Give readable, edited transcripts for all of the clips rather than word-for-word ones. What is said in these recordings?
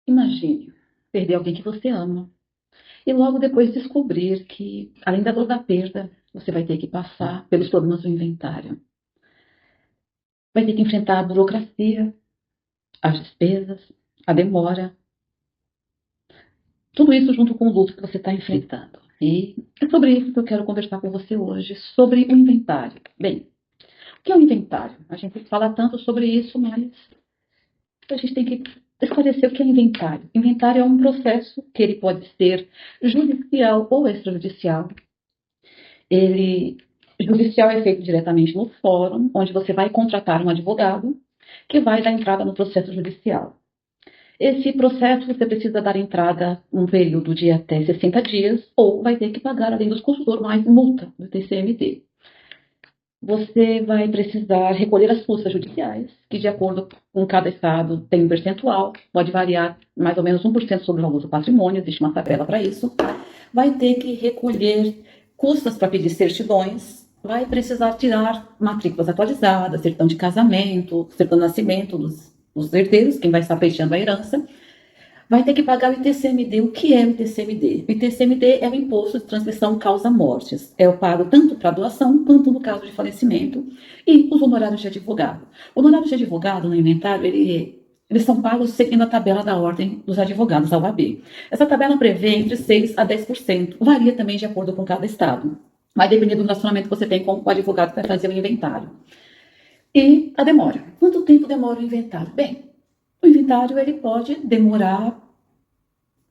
Imagine perder alguém que você ama e logo depois descobrir que, além da dor da perda, você vai ter que passar pelos problemas do inventário. Vai ter que enfrentar a burocracia, as despesas, a demora, tudo isso junto com o luto que você está enfrentando. E é sobre isso que eu quero conversar com você hoje, sobre o inventário. Bem, o que é o inventário? A gente fala tanto sobre isso, mas a gente tem que esclarecer o que é inventário. Inventário é um processo que ele pode ser judicial ou extrajudicial. Ele judicial é feito diretamente no fórum, onde você vai contratar um advogado que vai dar entrada no processo judicial. Esse processo você precisa dar entrada num período de até 60 dias ou vai ter que pagar, além dos custos normais, multa do TCMD. Você vai precisar recolher as custas judiciais, que de acordo com cada estado tem um percentual, pode variar mais ou menos 1% sobre o valor do patrimônio, existe uma tabela para isso. Vai ter que recolher custas para pedir certidões, vai precisar tirar matrículas atualizadas, certidão de casamento, certidão de nascimento dos herdeiros, quem vai estar pleiteando a herança. Vai ter que pagar o ITCMD. O que é o ITCMD? O ITCMD é o Imposto de Transmissão Causa-Mortes. É o pago tanto para doação quanto no caso de falecimento. E os honorários de advogado. O honorário de advogado no inventário, eles são pagos seguindo a tabela da Ordem dos Advogados, a OAB. Essa tabela prevê entre 6% a 10%. Varia também de acordo com cada estado. Vai depender do relacionamento que você tem com o advogado que vai fazer o inventário. E a demora. Quanto tempo demora o inventário? Bem, o inventário ele pode demorar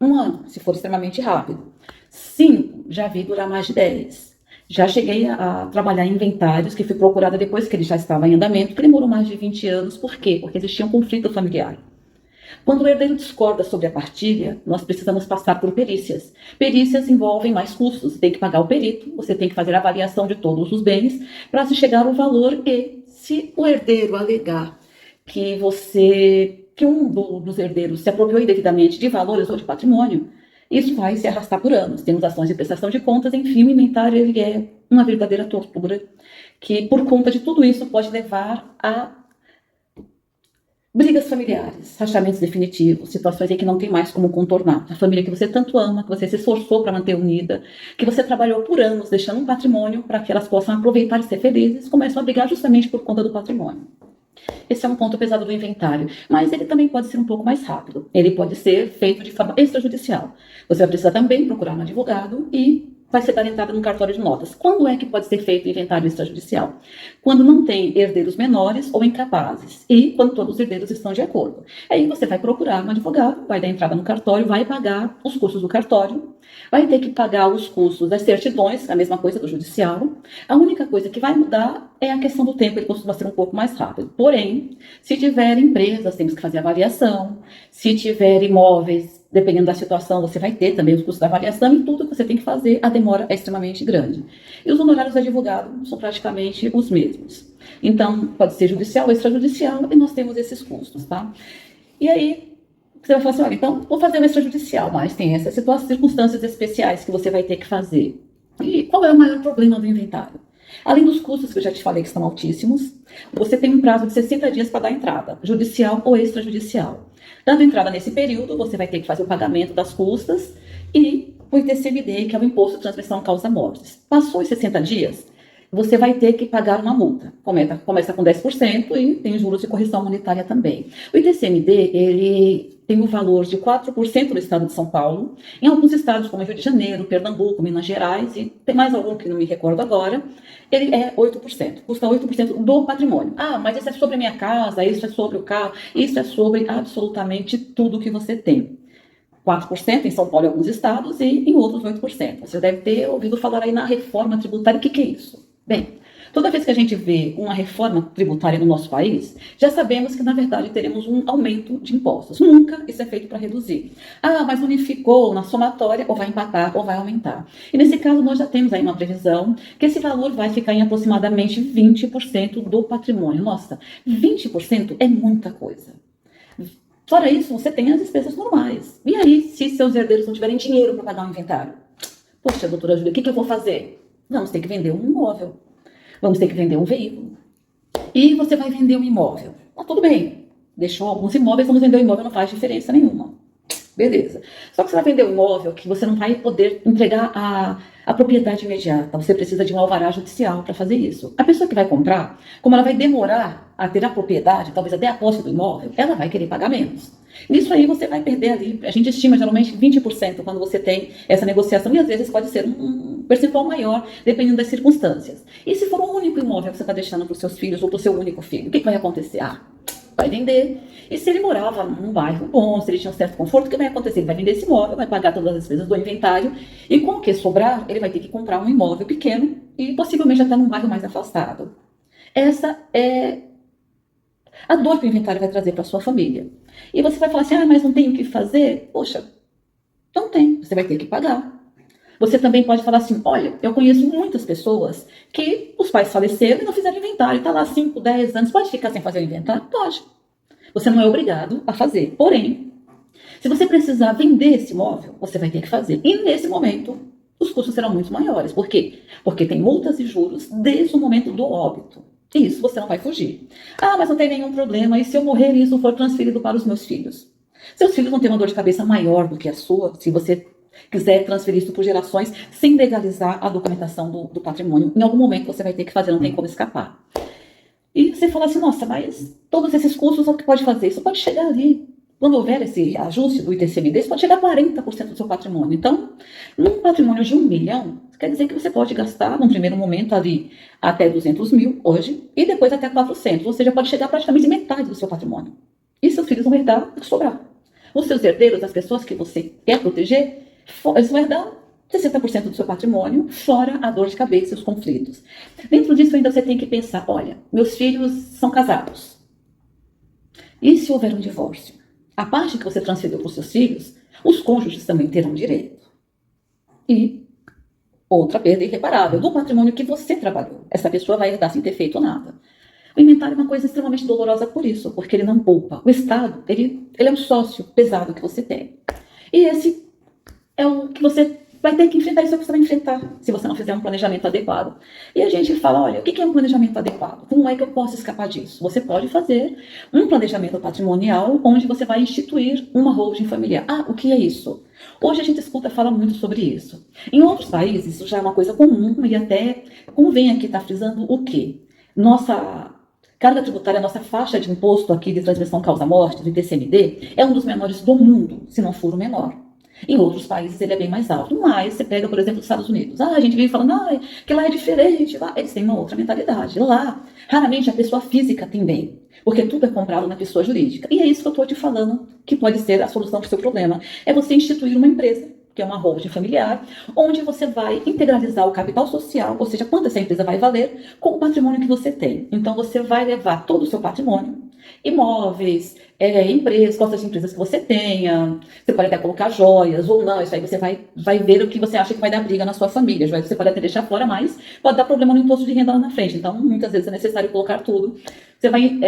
1 ano, se for extremamente rápido. 5, já vi durar mais de 10. Já cheguei a trabalhar em inventários que fui procurada depois que ele já estava em andamento, que demorou mais de 20 anos. Por quê? Porque existia um conflito familiar. Quando o herdeiro discorda sobre a partilha, nós precisamos passar por perícias. Perícias envolvem mais custos. Você tem que pagar o perito, você tem que fazer a avaliação de todos os bens para se chegar ao valor e, se o herdeiro alegar que um dos herdeiros se apropriou indevidamente de valores ou de patrimônio, isso vai se arrastar por anos. Temos ações de prestação de contas, enfim, o inventário ele é uma verdadeira tortura, que por conta de tudo isso pode levar a brigas familiares, rachamentos definitivos, situações em que não tem mais como contornar. A família que você tanto ama, que você se esforçou para manter unida, que você trabalhou por anos deixando um patrimônio para que elas possam aproveitar e ser felizes, começam a brigar justamente por conta do patrimônio. Esse é um ponto pesado do inventário, mas ele também pode ser um pouco mais rápido. Ele pode ser feito de forma extrajudicial. Você vai precisar também procurar um advogado e vai ser dar entrada no cartório de notas. Quando é que pode ser feito o inventário extrajudicial? Quando não tem herdeiros menores ou incapazes e quando todos os herdeiros estão de acordo. Aí você vai procurar um advogado, vai dar entrada no cartório, vai pagar os custos do cartório, vai ter que pagar os custos das certidões, a mesma coisa do judicial. A única coisa que vai mudar é a questão do tempo, ele costuma ser um pouco mais rápido. Porém, se tiver empresas, temos que fazer avaliação. Se tiver imóveis, dependendo da situação, você vai ter também os custos da avaliação e tudo que você tem que fazer, a demora é extremamente grande. E os honorários do advogado são praticamente os mesmos. Então, pode ser judicial ou extrajudicial e nós temos esses custos, tá? E aí, você vai falar assim, olha, então vou fazer o extrajudicial, mas tem essas circunstâncias especiais que você vai ter que fazer. E qual é o maior problema do inventário? Além dos custos que eu já te falei que estão altíssimos, você tem um prazo de 60 dias para dar entrada, judicial ou extrajudicial. Dando entrada nesse período, você vai ter que fazer o pagamento das custas e o ITCMD, que é o Imposto de Transmissão Causa-Mortes. Passou os 60 dias, você vai ter que pagar uma multa. Começa com 10% e tem juros de correção monetária também. O ITCMD, ele tem o valor de 4% no estado de São Paulo. Em alguns estados, como Rio de Janeiro, Pernambuco, Minas Gerais, e tem mais algum que não me recordo agora, ele é 8%. Custa 8% do patrimônio. Ah, mas isso é sobre a minha casa, isso é sobre o carro, isso é sobre absolutamente tudo que você tem. 4% em São Paulo e alguns estados e em outros 8%. Você deve ter ouvido falar aí na reforma tributária. O que é isso? Bem, toda vez que a gente vê uma reforma tributária no nosso país, já sabemos que, na verdade, teremos um aumento de impostos. Nunca isso é feito para reduzir. Ah, mas unificou na somatória, ou vai empatar, ou vai aumentar. E nesse caso, nós já temos aí uma previsão que esse valor vai ficar em aproximadamente 20% do patrimônio. Nossa, 20% é muita coisa. Fora isso, você tem as despesas normais. E aí, se seus herdeiros não tiverem dinheiro para pagar o inventário? Poxa, doutora Júlia, o que eu vou fazer? Vamos ter que vender um imóvel. Vamos ter que vender um veículo. E você vai vender um imóvel. Ah, tudo bem. Deixou alguns imóveis, vamos vender o imóvel, não faz diferença nenhuma. Beleza. Só que você vai vender um imóvel que você não vai poder entregar a propriedade imediata. Você precisa de um alvará judicial para fazer isso. A pessoa que vai comprar, como ela vai demorar a ter a propriedade, talvez até a posse do imóvel, ela vai querer pagar menos. Nisso aí você vai perder ali, a gente estima geralmente 20% quando você tem essa negociação, e às vezes pode ser um percentual maior, dependendo das circunstâncias. E se for o único imóvel que você está deixando para os seus filhos ou para o seu único filho, o que vai acontecer? Vai vender. E se ele morava num bairro bom, se ele tinha um certo conforto, o que vai acontecer? Ele vai vender esse imóvel, vai pagar todas as despesas do inventário, e com o que sobrar, ele vai ter que comprar um imóvel pequeno e possivelmente até num bairro mais afastado. Essa é a dor que o inventário vai trazer para sua família. E você vai falar assim, mas não tem o que fazer? Poxa, não tem, você vai ter que pagar. Você também pode falar assim, olha, eu conheço muitas pessoas que os pais faleceram e não fizeram inventário, está lá 5, 10 anos, pode ficar sem fazer o inventário? Pode. Você não é obrigado a fazer. Porém, se você precisar vender esse imóvel, você vai ter que fazer. E nesse momento, os custos serão muito maiores. Por quê? Porque tem multas e juros desde o momento do óbito. E isso você não vai fugir. Mas não tem nenhum problema. E se eu morrer e isso for transferido para os meus filhos? Seus filhos vão ter uma dor de cabeça maior do que a sua, se você quiser transferir isso por gerações, sem legalizar a documentação do patrimônio. Em algum momento você vai ter que fazer, não tem como escapar. E você fala assim, nossa, mas todos esses custos, o que pode fazer? Isso pode chegar ali. Quando houver esse ajuste do ITCMD, isso pode chegar a 40% do seu patrimônio. Então, num patrimônio de 1 milhão, quer dizer que você pode gastar, num primeiro momento, ali até 200 mil, hoje, e depois até 400. Ou seja, pode chegar praticamente metade do seu patrimônio. E seus filhos vão herdar o que sobrar. Os seus herdeiros, as pessoas que você quer proteger, eles vão herdar 60% do seu patrimônio, fora a dor de cabeça e os conflitos. Dentro disso, ainda você tem que pensar, olha, meus filhos são casados. E se houver um divórcio? A parte que você transferiu para os seus filhos, os cônjuges também terão direito. E outra perda irreparável do patrimônio que você trabalhou. Essa pessoa vai herdar sem ter feito nada. O inventário é uma coisa extremamente dolorosa por isso, porque ele não poupa. O Estado, ele é um sócio pesado que você tem. E esse é o que você vai ter que enfrentar, isso é o que você vai enfrentar, se você não fizer um planejamento adequado. E a gente fala, olha, o que é um planejamento adequado? Como é que eu posso escapar disso? Você pode fazer um planejamento patrimonial, onde você vai instituir uma holding familiar. O que é isso? Hoje a gente fala muito sobre isso. Em outros países, isso já é uma coisa comum, e até convém aqui estar frisando o quê? Nossa carga tributária, nossa faixa de imposto aqui de transmissão causa-morte, do ITCMD, é um dos menores do mundo, se não for o menor. Em outros países ele é bem mais alto, mas você pega, por exemplo, os Estados Unidos. A gente vive falando que lá é diferente, lá eles têm uma outra mentalidade. Lá, raramente a pessoa física tem bem, porque tudo é comprado na pessoa jurídica. E é isso que eu estou te falando, que pode ser a solução para o seu problema. É você instituir uma empresa, que é uma holding familiar, onde você vai integralizar o capital social, ou seja, quanto essa empresa vai valer, com o patrimônio que você tem. Então você vai levar todo o seu patrimônio, imóveis, empresas, cotas de empresas que você tenha, você pode até colocar joias ou não, isso aí você vai ver o que você acha que vai dar briga na sua família, joias você pode até deixar fora, mas pode dar problema no imposto de renda lá na frente, então muitas vezes é necessário colocar tudo. Você vai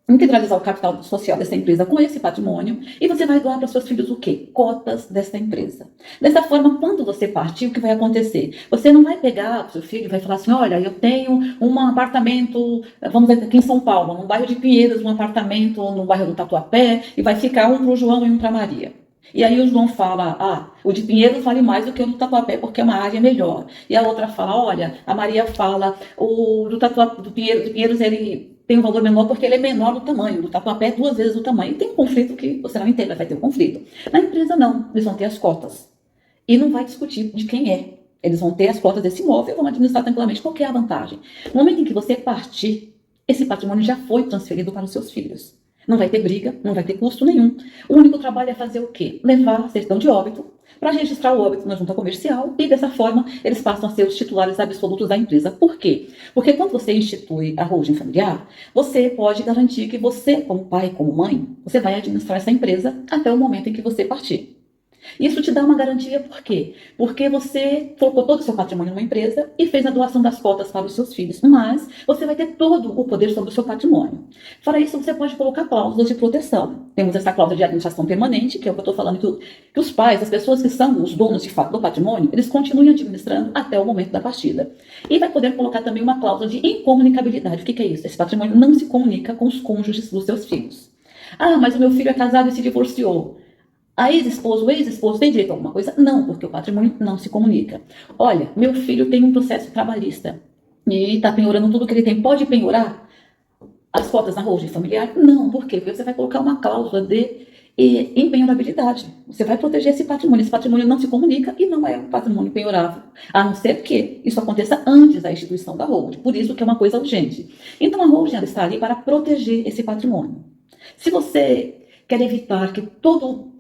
integralizar o capital social dessa empresa com esse patrimônio e você vai doar para seus filhos o quê? Cotas dessa empresa. Dessa forma, quando você partir, o que vai acontecer? Você não vai pegar o seu filho e vai falar assim, olha, eu tenho um apartamento, vamos dizer, aqui em São Paulo, no bairro de Pinheiros, um apartamento no bairro do Tatuapé, e vai ficar um para o João e um para a Maria. E aí o João fala, o de Pinheiros vale mais do que o do Tatuapé, porque é uma área melhor. E a outra fala, olha, a Maria fala, o do Pinheiros ele tem um valor menor porque ele é menor no tamanho, do Tatuapé é 2 vezes o tamanho. E tem um conflito que você não entende, mas vai ter um conflito. Na empresa não, eles vão ter as cotas. E não vai discutir de quem é. Eles vão ter as cotas desse imóvel e vão administrar tranquilamente. Qual que é a vantagem? No momento em que você partir, esse patrimônio já foi transferido para os seus filhos. Não vai ter briga, não vai ter custo nenhum. O único trabalho é fazer o quê? Levar a certidão de óbito para registrar o óbito na junta comercial e dessa forma eles passam a ser os titulares absolutos da empresa. Por quê? Porque quando você institui a holding familiar, você pode garantir que você, como pai, como mãe, você vai administrar essa empresa até o momento em que você partir. Isso te dá uma garantia, por quê? Porque você colocou todo o seu patrimônio numa empresa e fez a doação das cotas para os seus filhos, mas você vai ter todo o poder sobre o seu patrimônio. Fora isso, você pode colocar cláusulas de proteção. Temos essa cláusula de administração permanente, que é o que eu estou falando, que os pais, as pessoas que são os donos de fato do patrimônio, eles continuem administrando até o momento da partida. E vai poder colocar também uma cláusula de incomunicabilidade. O que é isso? Esse patrimônio não se comunica com os cônjuges dos seus filhos. Mas o meu filho é casado e se divorciou. A ex-esposa, o ex-esposo tem direito a alguma coisa? Não, porque o patrimônio não se comunica. Olha, meu filho tem um processo trabalhista e está penhorando tudo que ele tem. Pode penhorar as cotas na holding familiar? Não, por quê? Porque você vai colocar uma cláusula de empenhorabilidade. Você vai proteger esse patrimônio. Esse patrimônio não se comunica e não é um patrimônio penhorável, a não ser que isso aconteça antes da instituição da holding. Por isso que é uma coisa urgente. Então a holding ela está ali para proteger esse patrimônio. Se você quer evitar que todo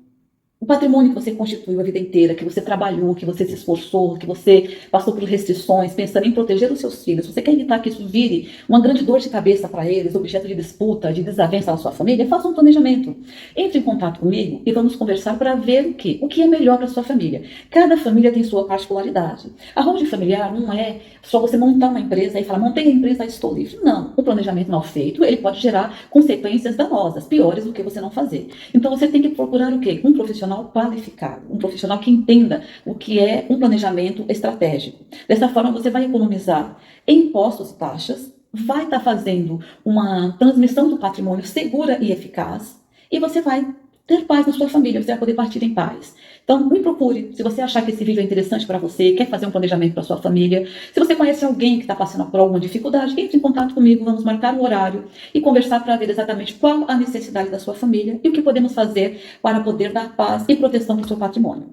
o patrimônio que você constituiu a vida inteira, que você trabalhou, que você se esforçou, que você passou por restrições, pensando em proteger os seus filhos, você quer evitar que isso vire uma grande dor de cabeça para eles, objeto de disputa, de desavença na sua família, faça um planejamento. Entre em contato comigo e vamos conversar para ver o que é melhor para a sua família. Cada família tem sua particularidade. A holding familiar não é só você montar uma empresa e falar, montei a empresa, estou livre. Não. Um planejamento mal feito, ele pode gerar consequências danosas, piores do que você não fazer. Então você tem que procurar o quê? Um profissional qualificado, um profissional que entenda o que é um planejamento estratégico. Dessa forma, você vai economizar em impostos e taxas, vai estar fazendo uma transmissão do patrimônio segura e eficaz, e você vai ter paz na sua família, você vai poder partir em paz. Então, me procure. Se você achar que esse vídeo é interessante para você, quer fazer um planejamento para sua família, se você conhece alguém que está passando por alguma dificuldade, entre em contato comigo, vamos marcar um horário e conversar para ver exatamente qual a necessidade da sua família e o que podemos fazer para poder dar paz e proteção para o seu patrimônio.